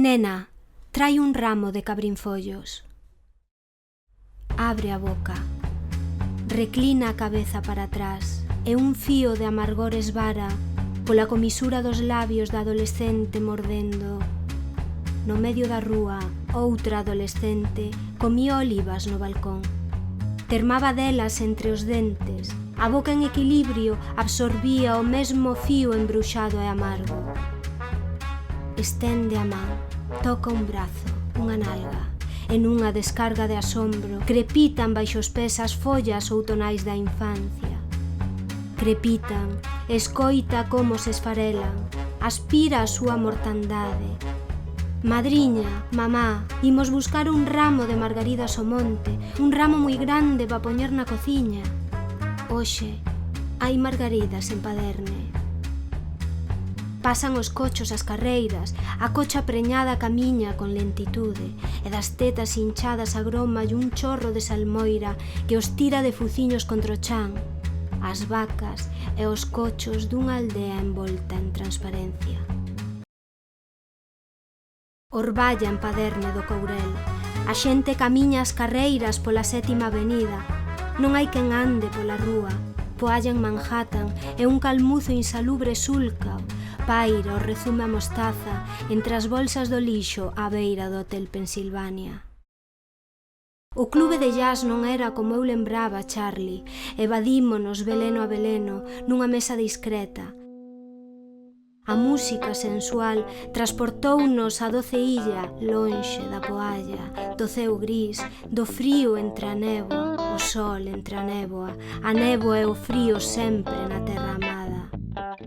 Nena, trai un ramo de cabrinfollos. Abre a boca. Reclina a cabeza para atrás e un fío de amargor esvara pola comisura dos labios da adolescente mordendo. No medio da rúa, outra adolescente comía olivas no balcón. Termaba delas entre os dentes. A boca en equilibrio absorbía o mesmo fío embruxado e amargo. Estende a man, toca un brazo, unha nalga. En unha descarga de asombro, crepitan baixo os pés as follas outonais da infancia. Crepitan, escoita como se esfarelan, aspira a súa mortandade. Madriña, mamá, imos buscar un ramo de margaridas ao monte, un ramo moi grande para poñer na cociña. Hoxe, hai margaridas en Paderne. Pasan os cochos as carreiras, a cocha preñada camiña con lentitude e das tetas hinchadas a groma e un chorro de salmoira que os tira de fuciños contra o chan, as vacas e os cochos dunha aldea envolta en transparencia. Orballa en Paderne do Courel, a xente camiña as carreiras pola 7ª avenida, non hai quen ande pola rúa, poalla en Manhattan e un calmuzo insalubre sulca, paira o rezume a mostaza entre as bolsas do lixo á beira do Hotel Pensilvania. O clube de jazz non era como eu lembraba, Charlie, evadímonos veleno a veleno nunha mesa discreta. A música sensual transportounos a doce illa lonxe da poalla, do ceo gris, do frío entre a néboa, o sol entre a néboa e o frío sempre na terra amada.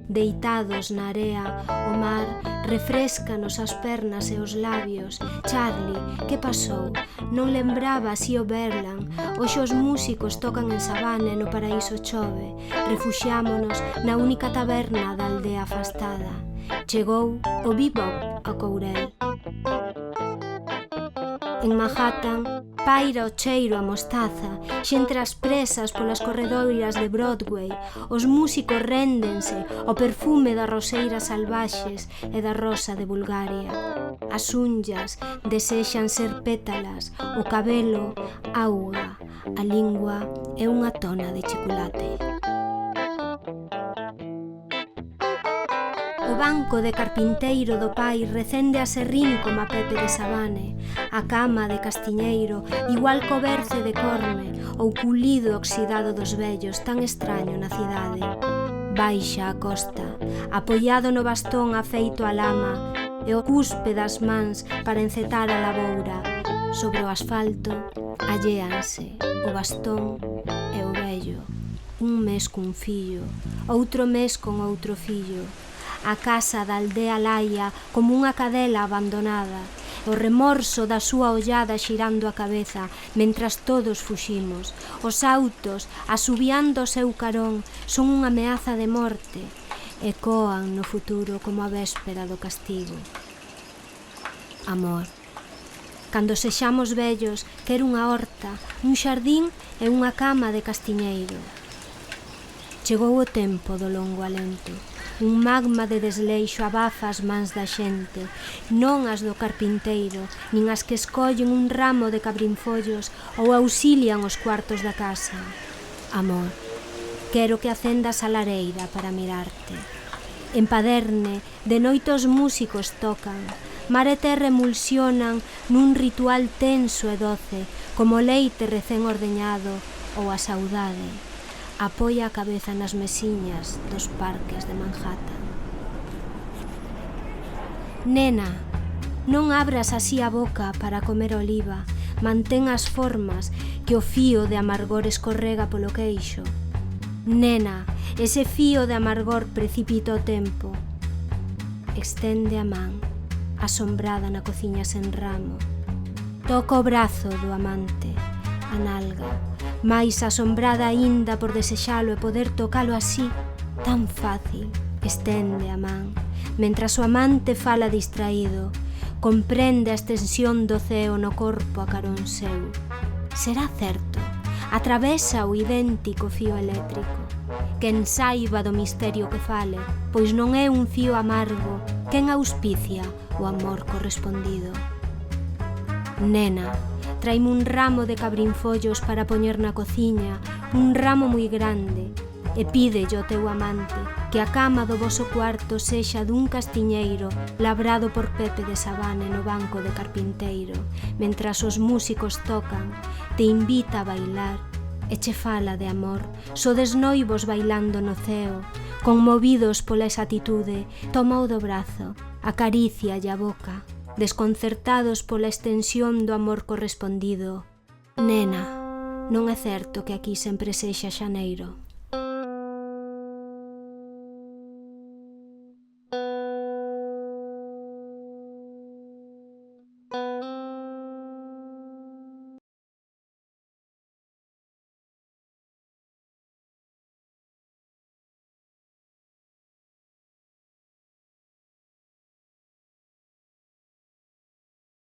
Deitados na area, o mar refrescanos as pernas e os labios. Charlie, que pasou? Non lembraba así o Berlan. Hoxe os músicos tocan en Savane, no paraíso chove. Refuxiámonos na única taberna da aldea afastada. Chegou o bebop a Courel. En Manhattan paira o cheiro a mostaza, xentre as presas polas corredoiras de Broadway, os músicos réndense ao perfume das roseiras salvaxes e da rosa de Bulgaria. As unllas desexan ser pétalas, o cabelo, auga, a lingua é unha tona de chocolate. O banco de carpinteiro do pai recende a serrín como a Pepe de Savane, a cama de castiñeiro, igual co berce de corme, ou culido oxidado dos vellos, tan extraño na cidade. Baixa a costa, apoiado no bastón afeito a lama, e o cuspe das mans para encetar a laboura. Sobre o asfalto, alléanse o bastón e o vello. Un mes cun fillo, outro mes con outro fillo. A casa da aldea laia como unha cadela abandonada, o remorso da súa ollada xirando a cabeza mentras todos fuximos. Os autos, asubiando o seu carón, son unha ameaza de morte, ecoan no futuro como a véspera do castigo. Amor. Cando sexamos vellos, quero unha horta, un xardín e unha cama de castiñeiro. Chegou o tempo do longo alento. Un magma de desleixo abafa as mans da xente, non as do carpinteiro, nin as que escollen un ramo de cabrinfollos ou auxilian os cuartos da casa. Amor, quero que acendas a lareira para mirarte. En Paderne, de noite os músicos tocan, mar e terra emulsionan nun ritual tenso e doce, como leite recén ordeñado ou a saudade. Apoia a cabeza nas mesiñas dos parques de Manhattan. Nena, non abras así a boca para comer oliva, mantén as formas que o fío de amargor escorrega polo queixo. Nena, ese fío de amargor precipita o tempo. Extende a man, asombrada na cociña sen ramo. Toca o brazo do amante, a nalga, máis asombrada aínda por desexalo e poder tocalo así, tan fácil. Estende a man, mentras o amante fala distraído, comprende a extensión do ceo no corpo a carón seu. Será certo, atravesa o idéntico fío eléctrico. Quen saiba do misterio que fale, pois non é un fío amargo Quen auspicia o amor correspondido? Nena, traime un ramo de cabrinfollos para poñer na cociña, un ramo moi grande, e pídelle ao teu amante que a cama do voso cuarto sexa dun castiñeiro labrado por Pepe de Sabane no banco de carpinteiro, mentras os músicos tocan, te invita a bailar e che fala de amor, sodes noivos bailando no ceo, conmovidos pola exatitude, tomou do brazo, acaricia a boca, desconcertados pola extensión do amor correspondido. Nena, non é certo que aquí sempre sexa xaneiro.